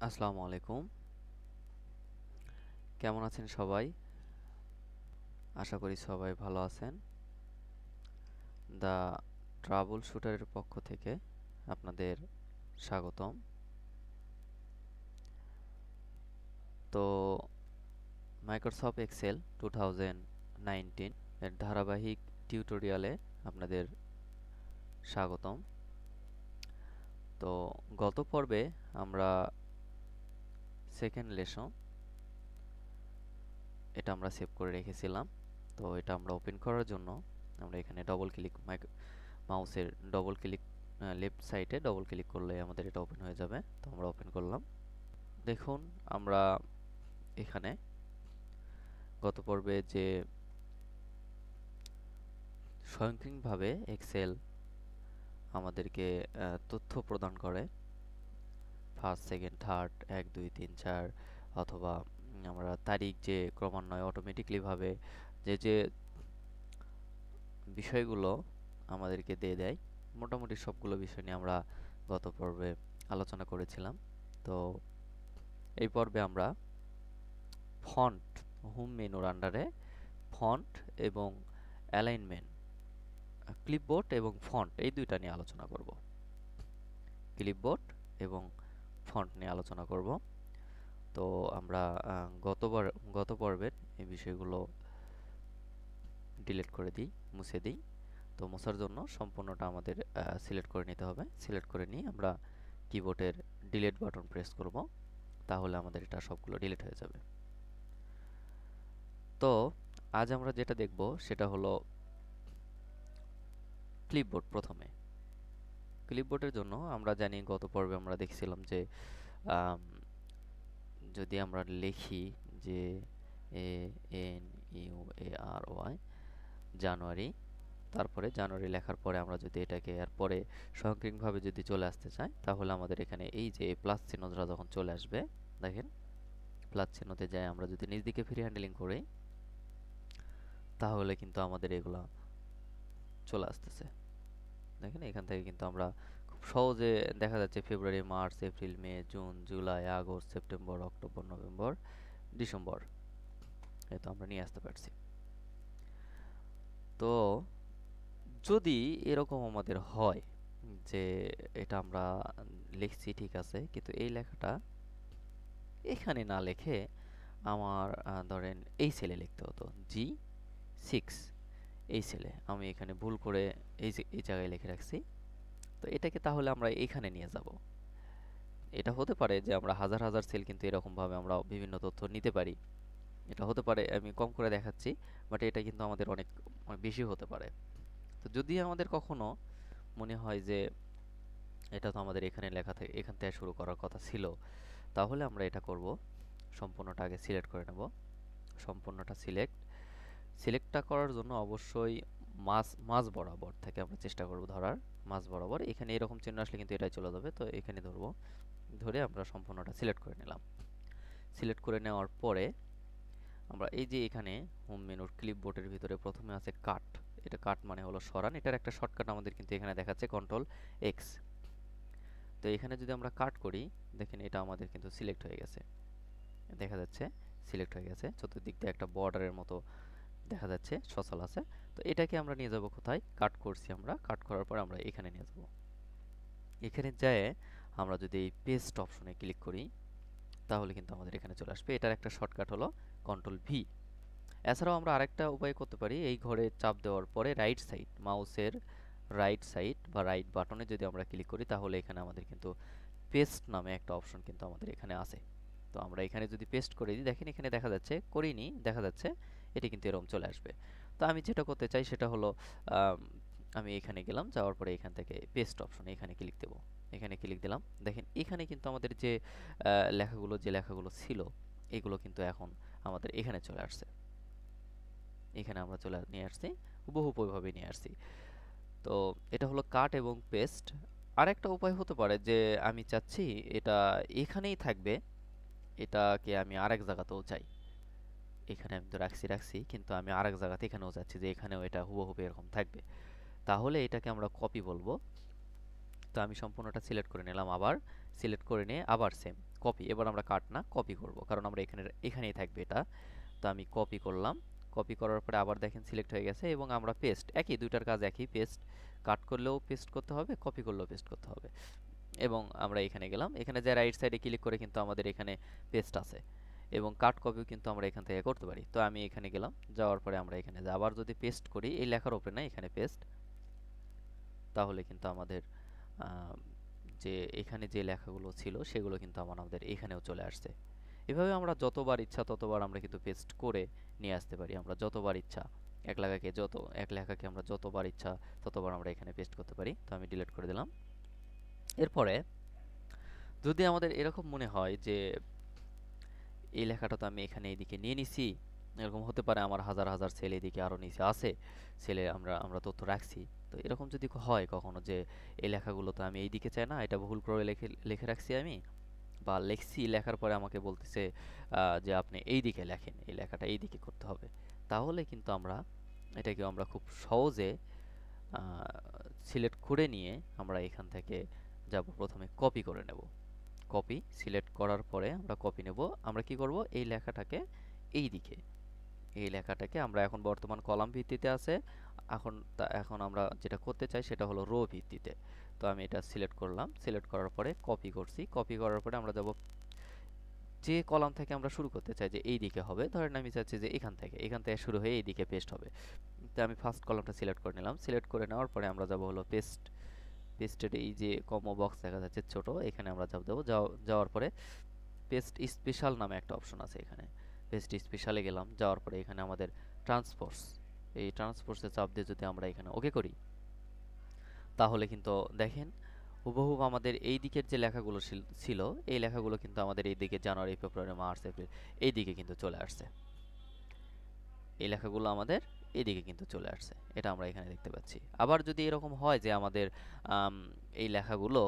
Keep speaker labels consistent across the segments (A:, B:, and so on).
A: আসসালামু আলাইকুম। কেমন আছেন সবাই? আশা করি সবাই ভালো আছেন। দ্য ট্রাবল শুটারের পক্ষ থেকে আপনাদের স্বাগতম। তো মাইক্রোসফট এক্সেল 2019 এর ধারাবাহিক টিউটোরিয়ালে আপনাদের স্বাগতম। তো গত পর্বে আমরা সেকেন্ড লেসন এটা আমরা সেভ করে রেখেছিলাম। তো এটা আমরা ওপেন করার জন্য আমরা এখানে ডবল ক্লিক মাউসের ডবল ক্লিক লেফট সাইডে ডবল ক্লিক করলে আমাদের এটা ওপেন হয়ে যাবে। তো আমরা ওপেন করলাম। দেখুন আমরা এখানে গত পর্বে যে স্বয়ংক্রিয়ভাবে এক্সেল আমাদেরকে তথ্য প্রদান করে ফার্স্ট সেকেন্ড থার্ড 1 2 3 4 অথবা আমরা তারিখ যে ক্রমান্বয়ে অটোমেটিকলি ভাবে যে যে বিষয়গুলো আমাদেরকে দিয়ে দেয়, মোটামুটি সবগুলো বিষয় নিয়ে আমরা গত পর্বে আলোচনা করেছিলাম। তো এই পর্বে আমরা ফন্ট হোম মেনুর আন্ডারে ফন্ট এবং অ্যালাইনমেন্ট, ক্লিপবোর্ড এবং ফন্ট এই দুইটা নিয়ে আলোচনা করব। ক্লিপবোর্ড এবং ফন্ট নিয়ে আলোচনা করব। তো আমরা গত পর্বের এই বিষয়গুলো ডিলিট করে দিই, মুছে দিই। তো মোছার জন্য সম্পূর্ণটা আমাদের সিলেক্ট করে নিতে হবে। সিলেক্ট করে নিয়ে আমরা কিবোর্ডের ডিলিট বাটন প্রেস করব, তাহলে আমাদের এটা সবগুলো ডিলিট হয়ে যাবে। তো আজ আমরা যেটা দেখব সেটা হলো ক্লিপবোর্ড। প্রথমে ক্লিপবোর্ডের জন্য আমরা জানি গত পর্বে আমরা দেখছিলাম যে যদি আমরা লিখি যে ANUARY জানুয়ারি, তারপরে জানুয়ারি লেখার পরে আমরা যদি এটাকে এর পরে স্বয়ংক্রিয়ভাবে যদি চলে আসতে চাই, তাহলে আমাদের এখানে এই যে প্লাস চিহ্নটা যখন চলে আসবে, দেখেন প্লাস চিহ্নতে যায় আমরা যদি নিচ দিকে ফ্রি হ্যান্ডলিং করি, তাহলে কিন্তু আমাদের এগুলা চলে আসতেছে। দেখেন এখান থেকে কিন্তু আমরা খুব সহজে দেখা যাচ্ছে ফেব্রুয়ারি, মার্চ, এপ্রিল, মে, জুন, জুলাই, আগস্ট, সেপ্টেম্বর, অক্টোবর, নভেম্বর, ডিসেম্বর এই তো আমরা নিয়ে আসতে পারছি। তো যদি এরকম আমাদের হয় যে এটা আমরা লিখছি ঠিক আছে, কিন্তু এই লেখাটা এখানে না লিখে আমার ধরেন এই সেলে লিখতে হতো G6, এই সেলে আমি এখানে ভুল করে এই জায়গায় লিখে রাখছি। তো এটাকে তাহলে আমরা এখানে নিয়ে যাব। এটা হতে পারে যে আমরা হাজার হাজার সেল কিন্তু এরকমভাবে আমরা বিভিন্ন তথ্য নিতে পারি। এটা হতে পারে, আমি কম করে দেখাচ্ছি, বাট এটা কিন্তু আমাদের অনেক অনেক বেশি হতে পারে। তো যদি আমাদের কখনো মনে হয় যে এটা তো আমাদের এখানে লেখা থেকে এখান থেকে শুরু করার কথা ছিল, তাহলে আমরা এটা করব, সম্পূর্ণটা আগে সিলেক্ট করে নেব। সম্পূর্ণটা সিলেক্টটা করার জন্য অবশ্যই মাঝ বরাবর থেকে আমরা চেষ্টা করব ধরার। মাঝ বরাবর এখানে এরকম চিহ্ন আসলে কিন্তু এটাই চলে যাবে। তো এখানে ধরবো, ধরে আমরা সম্পূর্ণটা সিলেক্ট করে নিলাম। সিলেক্ট করে নেওয়ার পরে আমরা এই যে এখানে হোম মেনুর ক্লিপবোর্ডের ভিতরে প্রথমে আছে কাট। এটা কাট মানে হলো সরান। এটার একটা শর্টকাট আমাদের কিন্তু এখানে দেখাচ্ছে কন্ট্রোল এক্স। তো এখানে যদি আমরা কাট করি, দেখেন এটা আমাদের কিন্তু সিলেক্ট হয়ে গেছে। দেখা যাচ্ছে সিলেক্ট হয়ে গেছে। চতুর্দিক দিয়ে একটা বর্ডারের মতো দেখা যাচ্ছে, সচল আছে। তো এটাকে আমরা নিয়ে যাব কোথায়? কাট করছি আমরা। কাট করার পর আমরা এখানে নিয়ে যাব। এখানে যেয়ে আমরা যদি এই পেস্ট অপশনে ক্লিক করি, তাহলে কিন্তু আমাদের এখানে চলে আসবে। এটার একটা শর্টকাট হলো কন্ট্রোল ভি। এছাড়াও আমরা আরেকটা উপায় করতে পারি, এই ঘরে চাপ দেওয়ার পরে রাইট সাইড, মাউসের রাইট সাইড বা রাইট বাটনে যদি আমরা ক্লিক করি, তাহলে এখানে আমাদের কিন্তু পেস্ট নামে একটা অপশন কিন্তু আমাদের এখানে আছে। তো আমরা এখানে যদি পেস্ট করে দিই, দেখেন এখানে দেখা যাচ্ছে, করিনি, দেখা যাচ্ছে এটি কিন্তু এরকম চলে আসবে। তো আমি যেটা করতে চাই সেটা হলো আমি এখানে গেলাম, যাওয়ার পরে এখান থেকে পেস্ট অপশনে এখানে ক্লিক দেব। এখানে ক্লিক দিলাম, দেখেন এখানে কিন্তু আমাদের যে লেখাগুলো ছিল, এগুলো কিন্তু এখন আমাদের এখানে চলে আসছে। এখানে আমরা নিয়ে আসছি, হুবহু ওইভাবে নিয়ে আসছি। তো এটা হলো কাট এবং পেস্ট। আরেকটা উপায় হতে পারে যে আমি চাচ্ছি এটা এখানেই থাকবে, এটাকে আমি আরেক জায়গাতেও চাই। এখানে আমি তো রাখছি, কিন্তু আমি আরেক জায়গাতে এখানেও চাচ্ছি যে এখানেও এটা হুবহু এরকম থাকবে। তাহলে এটাকে আমরা কপি বলবো। তো আমি সম্পূর্ণটা সিলেক্ট করে নিলাম, আবার সিলেক্ট করে নিয়ে আবার সেম কপি, এবার আমরা কাট না কপি করব, কারণ আমরা এখানেই থাকবে এটা। তো আমি কপি করলাম। কপি করার পরে আবার দেখেন সিলেক্ট হয়ে গেছে, এবং আমরা পেস্ট, একই, দুইটার কাজ একই, পেস্ট, কাট করলেও পেস্ট করতে হবে, কপি করলেও পেস্ট করতে হবে। এবং আমরা এখানে গেলাম, এখানে যে রাইট সাইডে ক্লিক করে কিন্তু আমাদের এখানে পেস্ট আছে, এবং কাট কপিও কিন্তু আমরা এখান থেকে করতে পারি। তো আমি এখানে গেলাম, যাওয়ার পরে আমরা এখানে আবার যদি পেস্ট করি, এই লেখার উপরে না, এখানে পেস্ট, তাহলে কিন্তু আমাদের আহ, যে এখানে যে লেখাগুলো ছিল সেগুলো কিন্তু আমাদের এখানেও চলে আসছে। এভাবে আমরা যতবার ইচ্ছা ততবার আমরা কিন্তু পেস্ট করে নিয়ে আসতে পারি, আমরা যতবার ইচ্ছা এক লেখাকে আমরা যতবার ইচ্ছা ততবার আমরা এখানে পেস্ট করতে পারি। তো আমি ডিলিট করে দিলাম। এরপরে যদি আমাদের এরকম মনে হয় যে এই লেখাটা তো আমি এখানে এইদিকে নিয়ে নিছি, এরকম হতে পারে আমার হাজার হাজার সেল এদিকে আরও নিচে আছে, সেলে আমরা আমরা তথ্য রাখছি। তো এরকম যদি হয় কখনো যে এই লেখাগুলো তো আমি এইদিকে চাই না, এটা ভুল করে লিখে লিখে রাখছি আমি, বা লিখছি, লেখার পরে আমাকে বলতেছে যে আপনি এই দিকে লেখেন, এই লেখাটা এই দিকে করতে হবে, তাহলে কিন্তু এটাকে আমরা খুব সহজে সিলেক্ট করে নিয়ে আমরা এখান থেকে যাব, প্রথমে কপি করে নেব। কপি সিলেক্ট করার পরে আমরা কপি নেব। আমরা কি করব, এই লেখাটাকে এই দিকে, এই লেখাটাকে আমরা এখন বর্তমান কলাম ভিত্তিতে আছে, এখন আমরা যেটা করতে চাই সেটা হলো রো ভিত্তিতে। তো আমি এটা সিলেক্ট করলাম, সিলেক্ট করার পরে কপি করছি, কপি করার পরে আমরা যাব যে কলাম থেকে আমরা শুরু করতে চাই, যে এই দিকে হবে, ধরেন আমি চাচ্ছি যে এখান থেকে শুরু হয়ে এই দিকে পেস্ট হবে। তো আমি ফার্স্ট কলামটা সিলেক্ট করে নিলাম, সিলেক্ট করে নেওয়ার পরে আমরা যাব হলো পেস্টেড, এই যে কম্বো বক্স দেখা যাচ্ছে ছোট, এখানে আমরা দেবো, যাওয়ার পরে পেস্ট স্পেশাল নামে একটা অপশন আছে, এখানে পেস্ট স্পেশালে গেলাম, যাওয়ার পরে এখানে আমাদের ট্রান্সপোর্টস, এই ট্রান্সপোর্টসে চাপ দিয়ে যদি আমরা এখানে ওকে করি, তাহলে কিন্তু দেখেন হুবহু আমাদের এই দিকের যে লেখাগুলো ছিল, এই লেখাগুলো কিন্তু আমাদের এই দিকে জানুয়ারি, ফেব্রুয়ারি, মার্চ, এপ্রিল এই দিকে কিন্তু চলে আসছে। এই লেখাগুলো আমাদের এদিকে কিন্তু চলে আসছে, এটা আমরা এখানে দেখতে পাচ্ছি। আবার যদি এরকম হয় যে আমাদের আম, এই লেখাগুলো,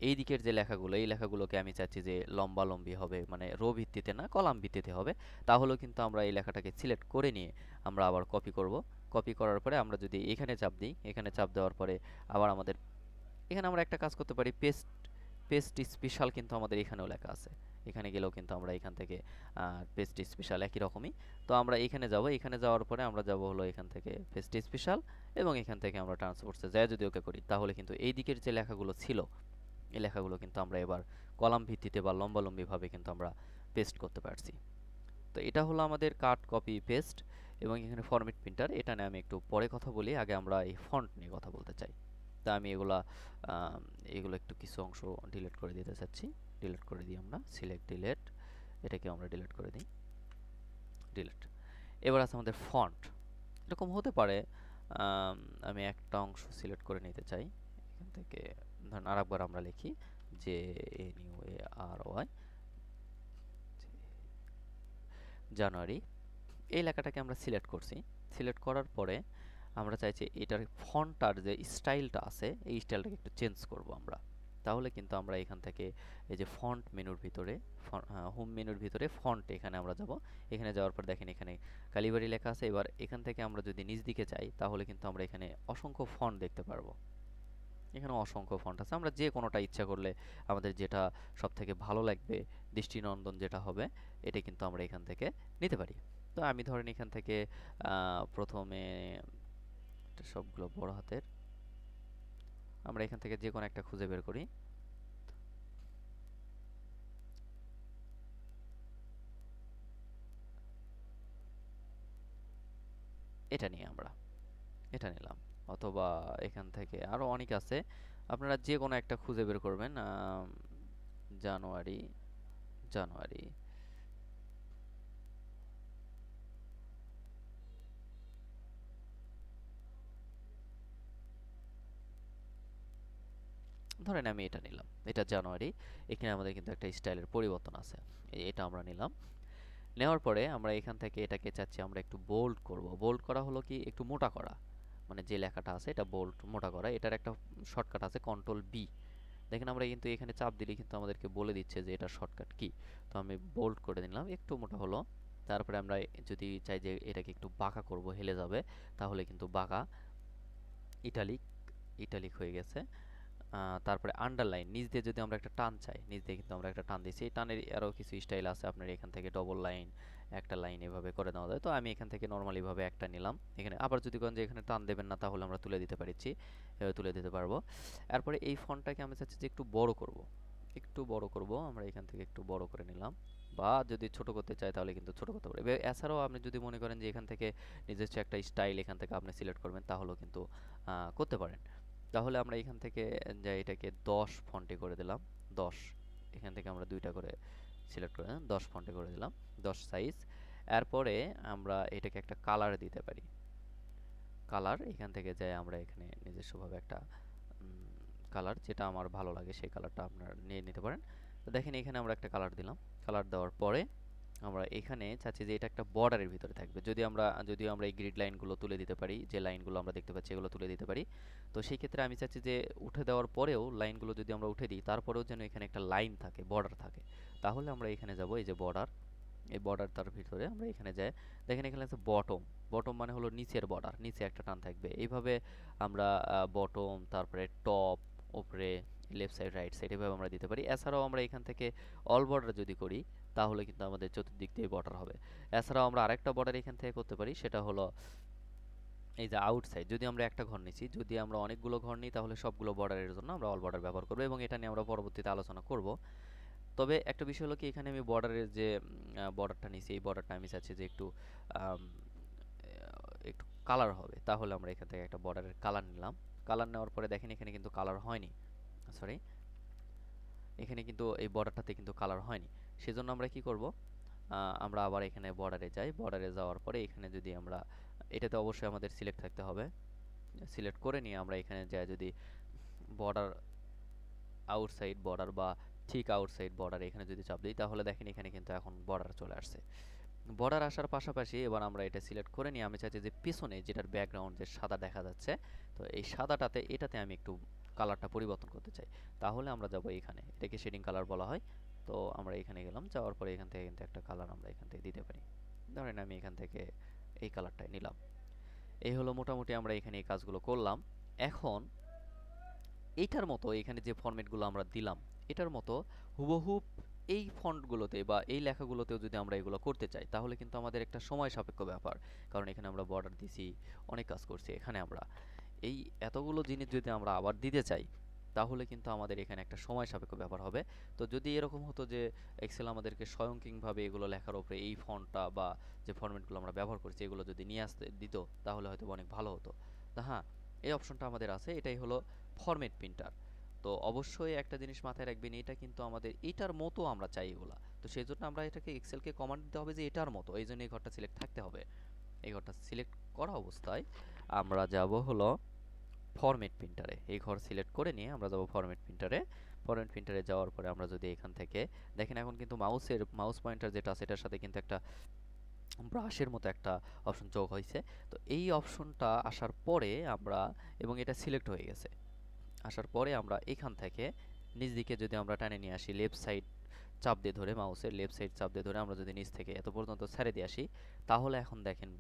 A: এই দিকের যে লেখাগুলো, এই লেখাগুলোকে আমি চাচ্ছি যে লম্বালম্বি হবে, মানে রো ভিত্তিতে না কলাম ভিত্তিতে হবে, তাহলেও কিন্তু আমরা এই লেখাটাকে সিলেক্ট করে নিয়ে আমরা আবার কপি করব। কপি করার পরে আমরা যদি এখানে চাপ দিই, এখানে চাপ দেওয়ার পরে আবার আমাদের এখানে আমরা একটা কাজ করতে পারি, পেস্ট স্পেশাল কিন্তু আমাদের এখানেও লেখা আছে, এখানে গেলেও কিন্তু আমরা এখান থেকে পেস্ট স্পেশাল একই রকমই। তো আমরা এখানে যাব, এখানে যাওয়ার পরে আমরা যাব হলো এখান থেকে পেস্ট স্পেশাল, এবং এখান থেকে আমরা ট্রান্সপোর্টসে যাই যদি ওকে করি, তাহলে কিন্তু এই দিকের যে লেখাগুলো ছিল, এই লেখাগুলো কিন্তু আমরা এবার কলাম ভিত্তিতে বা লম্বালম্বিভাবে কিন্তু আমরা পেস্ট করতে পারছি। তো এটা হলো আমাদের কাট, কপি, পেস্ট। এবং এখানে ফরম্যাট প্রিন্টার, এটা নিয়ে আমি একটু পরে কথা বলি, আগে আমরা এই ফন্ট নিয়ে কথা বলতে চাই। তা আমি আম, এগুলো একটু কিছু অংশ ডিলিট করে দিতে চাচ্ছি। ডিলিট করে দিই আমরা, সিলেক্ট ডিলিট, এটাকে আমরা ডিলিট করে দিই, ডিলিট। এবার আছে আমাদের ফন্ট। এরকম হতে পারে আম, আমি একটা অংশ সিলেক্ট করে নিতে চাই, এখান থেকে ধরুন আরেকবার আমরা লিখি যে NUARY, জানুয়ারি, এই লেখাটাকে আমরা সিলেক্ট করছি। সিলেক্ট করার পরে আমরা চাইছি এটার ফন্টটার যে স্টাইলটা আছে, এই স্টাইলটাকে একটু চেঞ্জ করব আমরা। তাহলে কিন্তু আমরা এখান থেকে এই যে ফন্ট মেনুর ভিতরে, হোম মেনুর ভিতরে ফন্ট, এখানে আমরা যাব। এখানে যাওয়ার পর দেখেন এখানে কালিবারি লেখা আছে। এবার এখান থেকে আমরা যদি নিচ দিকে যাই, তাহলে কিন্তু আমরা এখানে অসংখ্য ফন্ট দেখতে পারবো। এখানে অসংখ্য ফন্ট আছে, আমরা যে কোনোটা ইচ্ছা করলে আমাদের যেটা সব থেকে ভালো লাগবে, দৃষ্টিনন্দন যেটা হবে, এটা কিন্তু আমরা এখান থেকে নিতে পারি। তো আমি ধরেন এখান থেকে প্রথমে সবগুলো বড় হাতের, আমরা এখান থেকে যে কোনো একটা খুঁজে বের করি। এটা নিয়ে আমরা এটা নিলাম, অথবা এখান থেকে আরো অনেক আছে, আপনারা যে কোনো একটা খুঁজে বের করবেন। জানুয়ারি, জানুয়ারি, ধরেন আমি এটা নিলাম, এটা জানুয়ারি। এখানে আমাদের কিন্তু একটা স্টাইলের পরিবর্তন আছে, এটা আমরা নিলাম। নেওয়ার পরে আমরা এখান থেকে এটাকে চাচ্ছি আমরা একটু বোল্ড করব। বোল্ড করা হলো কি একটু মোটা করা, মানে যে লেখাটা আছে এটা বোল্ড মোটা করা। এটার একটা শর্টকাট আছে কন্ট্রোল B। দেখেন আমরা কিন্তু এখানে চাপ দিলে কিন্তু আমাদেরকে বলে দিচ্ছে যে এটা শর্টকাট কি। তো আমি বোল্ড করে দিলাম, একটু মোটা হলো। তারপরে আমরা যদি চাই যে এটাকে একটু বাঁকা করব, হেলে যাবে, তাহলে কিন্তু বাঁকা, ইটালিক, ইটালিক হয়ে গেছে। তারপরে আন্ডারলাইন নিচ দিয়ে যদি আমরা একটা টান চাই, নিচ দিয়ে কিন্তু আমরা একটা টান দিচ্ছি। এই টানের আরও কিছু স্টাইল আছে, আপনার এখান থেকে ডবল লাইন, একটা লাইন এভাবে করে দেওয়া যায়। তো আমি এখান থেকে নর্মালি ভাবে একটা নিলাম। এখানে আবার যদি কোন যে এখানে টান দেবেন না, তাহলে আমরা তুলে দিতে পারছি, এভাবে তুলে দিতে পারবো। এরপরে এই ফন্টটাকে আমি চাচ্ছি যে একটু বড় করব, একটু বড় করব। আমরা এখান থেকে একটু বড় করে নিলাম, বা যদি ছোট করতে চাই তাহলে কিন্তু ছোট করতে পারি। এছাড়াও আপনি যদি মনে করেন যে এখান থেকে নিজস্ব একটা স্টাইল এখান থেকে আপনি সিলেক্ট করবেন, তাহলেও কিন্তু করতে পারেন। তাহলে আমরা এখান থেকে যে এটাকে 10 ফন্টে করে দিলাম। 10, এখান থেকে আমরা দুইটা করে সিলেক্ট করে 10 ফন্টে করে দিলাম, 10 সাইজ। এরপরে আমরা এটাকে একটা কালার দিতে পারি। কালার এখান থেকে যাই আমরা এখানে নিজস্বভাবে একটা কালার যেটা আমার ভালো লাগে সেই কালারটা আপনারা নিয়ে নিতে পারেন। তো দেখেন এখানে আমরা একটা কালার দিলাম। কালার দেওয়ার পরে আমরা এখানে চাচ্ছি যে এটা একটা বর্ডারের ভিতরে থাকবে। যদিও আমরা এই গ্রিড লাইনগুলো তুলে দিতে পারি, যে লাইনগুলো আমরা দেখতে পাচ্ছি এগুলো তুলে দিতে পারি। তো সেই ক্ষেত্রে আমি চাচ্ছি যে উঠে দেওয়ার পরেও লাইনগুলো যদি আমরা উঠে দিই, তারপরেও যেন এখানে একটা লাইন থাকে, বর্ডার থাকে। তাহলে আমরা এখানে যাব, এই যে বর্ডার, এই বর্ডার তার ভিতরে আমরা এখানে যাই। দেখেন এখানে আছে বটম। বটম মানে হলো নিচের বর্ডার, নিচে একটা টান থাকবে। এইভাবে আমরা বটম, তারপরে টপ, উপরে, লেফট সাইড, রাইট সাইড এভাবে আমরা দিতে পারি। এছাড়াও আমরা এখান থেকে অল বর্ডার যদি করি, তাহলে কিন্তু আমাদের চতুর্দিক দিয়ে বর্ডার হবে। এছাড়াও আমরা আরেকটা বর্ডার এখান থেকে করতে পারি, সেটা হলো এই যে আউটসাইড। যদি আমরা একটা ঘর নিচ্ছি, যদি আমরা অনেকগুলো ঘর নিই, তাহলে সবগুলো বর্ডারের জন্য আমরা অল বর্ডার ব্যবহার করবো, এবং এটা নিয়ে আমরা পরবর্তীতে আলোচনা করব। তবে একটা বিষয় হলো কি, এখানে আমি বর্ডারের যে বর্ডারটা নিছি, এই বর্ডারটা আমি চাচ্ছি যে একটু আম, একটু কালার হবে। তাহলে আমরা এখান থেকে একটা বর্ডারের কালার নিলাম। কালার নেওয়ার পরে দেখেন এখানে কিন্তু কালার হয়নি, সরি, এখানে কিন্তু এই বর্ডারটাতে কিন্তু কালার হয়নি। সেজন্য আমরা কি করব, আমরা আবার এখানে বর্ডারে যাই। বর্ডারে যাওয়ার পরে এখানে যদি আমরা, এটাতে অবশ্যই আমাদের সিলেক্ট থাকতে হবে। সিলেক্ট করে নিয়ে আমরা এখানে যাই, যদি বর্ডার, আউটসাইড বর্ডার বা ঠিক আউটসাইড বর্ডার এখানে যদি চাপ দিই, তাহলে দেখেন এখানে কিন্তু এখন বর্ডার চলে আসছে। বর্ডার আসার পাশাপাশি এবার আমরা এটা সিলেক্ট করে নিয়ে আমি চাইছি যে পিছনে যেটার ব্যাকগ্রাউন্ড যে সাদা দেখা যাচ্ছে, তো এই সাদাটাতে, এটাতে আমি একটু কালারটা পরিবর্তন করতে চাই। তাহলে আমরা যাব এখানে, এটাকে শেডিং কালার বলা হয়। তো আমরা এখানে গেলাম, যাওয়ার পরে এখান থেকে কিন্তু একটা কালার আমরা এখান থেকে দিতে পারি। ধরেন আমি এখান থেকে এই কালারটাই নিলাম। এই হলো মোটামুটি আমরা এখানে এই কাজগুলো করলাম। এখন এইটার মতো এখানে যে ফরম্যাটগুলো আমরা দিলাম, এটার মতো হুবহুব এই ফন্টগুলোতে বা এই লেখাগুলোতেও যদি আমরা এগুলো করতে চাই, তাহলে কিন্তু আমাদের একটা সময় সাপেক্ষ ব্যাপার। কারণ এখানে আমরা বর্ডার দিছি, অনেক কাজ করছি। এখানে আমরা এই এতগুলো জিনিস যদি আমরা আবার দিতে চাই, তাহলে কিন্তু আমাদের এখানে একটা সময় সাপেক্ষ ব্যাপার হবে। তো যদি এরকম হতো যে এক্সেল আমাদেরকে স্বয়ংক্রিয়ভাবে এগুলো লেখার উপরে এই ফন্টটা বা যে ফরম্যাটগুলো আমরা ব্যবহার করছি এগুলো যদি নিয়ে আসতে দিত, তাহলে হয়তো অনেক ভালো হতো। তা হ্যাঁ, এই অপশনটা আমাদের আছে, এটাই হলো ফরম্যাট প্রিন্টার। তো অবশ্যই একটা জিনিস মাথায় রাখবেন, এটা কিন্তু আমাদের এটার মতো আমরা চাই এগুলা। তো সেই জন্য আমরা এটাকে এক্সেলকে কমান্ড দিতে হবে যে এটার মতো, এই জন্য এই ঘরটা সিলেক্ট থাকতে হবে। এই ঘরটা সিলেক্ট করা অবস্থায় আমরা যাব হলো ফরম্যাট প্রিন্টারে। এই ঘর সিলেক্ট করে নিয়ে আমরা যাব ফরম্যাট প্রিন্টারে। ফরম্যাট প্রিন্টারে যাওয়ার পরে আমরা যদি এখান থেকে দেখেন, এখন কিন্তু মাউস পয়েন্টার যেটা আছে এটার সাথে কিন্তু একটা ব্রাশের মতো একটা অপশন যোগ হয়েছে। তো এই অপশনটা আসার পরে আমরা, এবং এটা সিলেক্ট হয়ে গেছে, আসার পরে আমরা এখান থেকে নিচ দিকে যদি আমরা টানে নিয়ে আসি, লেফট সাইড চাপ দিয়ে ধরে, মাউসের লেফট সাইড চাপ দিয়ে ধরে আমরা যদি নিচ থেকে এত পর্যন্ত ছেড়ে দিয়ে আসি, তাহলে এখন দেখেন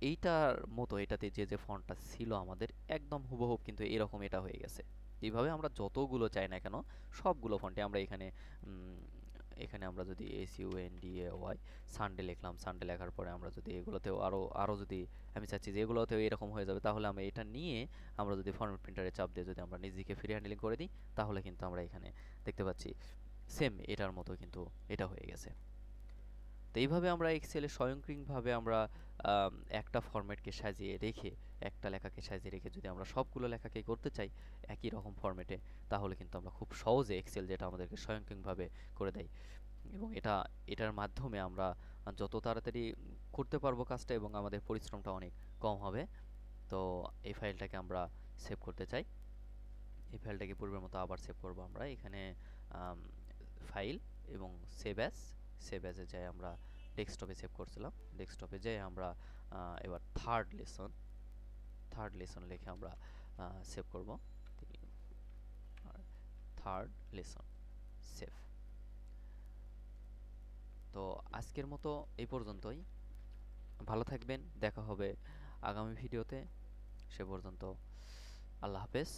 A: এইটার মতো, এটাতে যে ফন্টটা ছিল আমাদের একদম হুবহুব কিন্তু এরকম এটা হয়ে গেছে। এইভাবে আমরা যতগুলো চাই না কেন, সবগুলো ফন্টে আমরা এখানে এখানে আমরা যদি SUNDAY সানডে লিখলাম, সানডে লেখার পরে আমরা যদি এগুলোতেও আরও আরও যদি আমি চাচ্ছি যে এগুলোতেও এরকম হয়ে যাবে, তাহলে আমরা এটা নিয়ে আমরা যদি ফরম্যাট প্রিন্টারে চাপ দিয়ে যদি আমরা নিজেকে ফ্রি হ্যান্ডলিং করে দিই, তাহলে কিন্তু আমরা এখানে দেখতে পাচ্ছি সেম এটার মতো কিন্তু এটা হয়ে গেছে। তো এইভাবে আমরা এক্সেলে স্বয়ংক্রিয়ভাবে আমরা একটা ফরম্যাটকে সাজিয়ে রেখে, একটা লেখাকে সাজিয়ে রেখে যদি আমরা সবগুলো লেখাকে করতে চাই একই রকম ফরম্যাটে, তাহলে কিন্তু আমরা খুব সহজে এক্সেল যেটা আমাদেরকে স্বয়ংক্রিয়ভাবে করে দেয়, এবং এটার মাধ্যমে আমরা যত তাড়াতাড়ি করতে পারবো কাজটা, এবং আমাদের পরিশ্রমটা অনেক কম হবে। তো এই ফাইলটাকে আমরা সেভ করতে চাই। এই ফাইলটাকে পূর্বের মতো আবার সেভ করব আমরা এখানে, ফাইল এবং সেভ অ্যাজে যাই, আমরা ডেস্কটপে সেভ করছিলাম। ডেস্কটপে যাই আমরা এবার থার্ড লেসন লিখে আমরা সেভ করব। Third lesson save. তো আজকের মতো এই পর্যন্তই। ভালো থাকবেন, দেখা হবে আগামী ভিডিওতে। সে পর্যন্ত আল্লাহ হাফেজ।